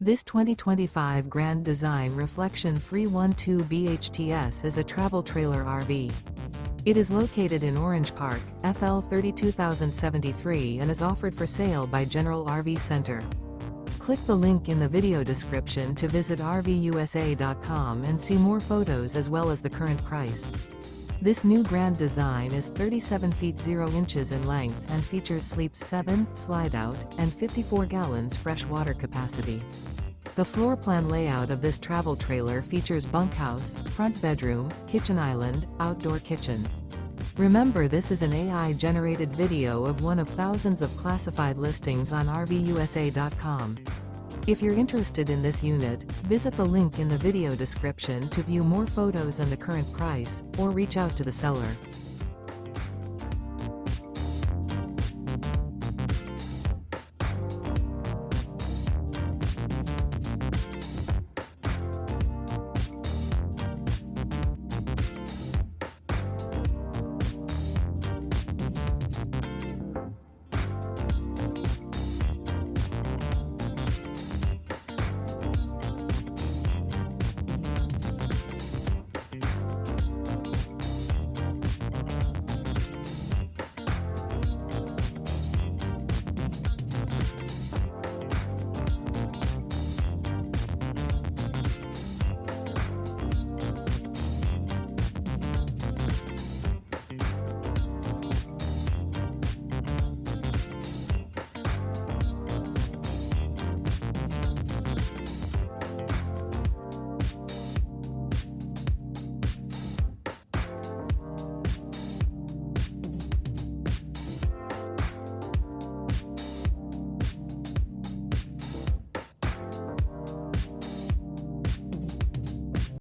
This 2025 Grand Design Reflection 312 BHTS is a travel trailer RV. It is located in Orange Park, FL 32073 and is offered for sale by General RV Center. Click the link in the video description to visit RVUSA.com and see more photos as well as the current price. This new Grand Design is 37 feet 0 inches in length and features sleeps 7, slide-out, and 54 gallons fresh water capacity. The floor plan layout of this travel trailer features bunkhouse, front bedroom, kitchen island, outdoor kitchen. Remember, this is an AI-generated video of one of thousands of classified listings on RVUSA.com. If you're interested in this unit, visit the link in the video description to view more photos and the current price, or reach out to the seller.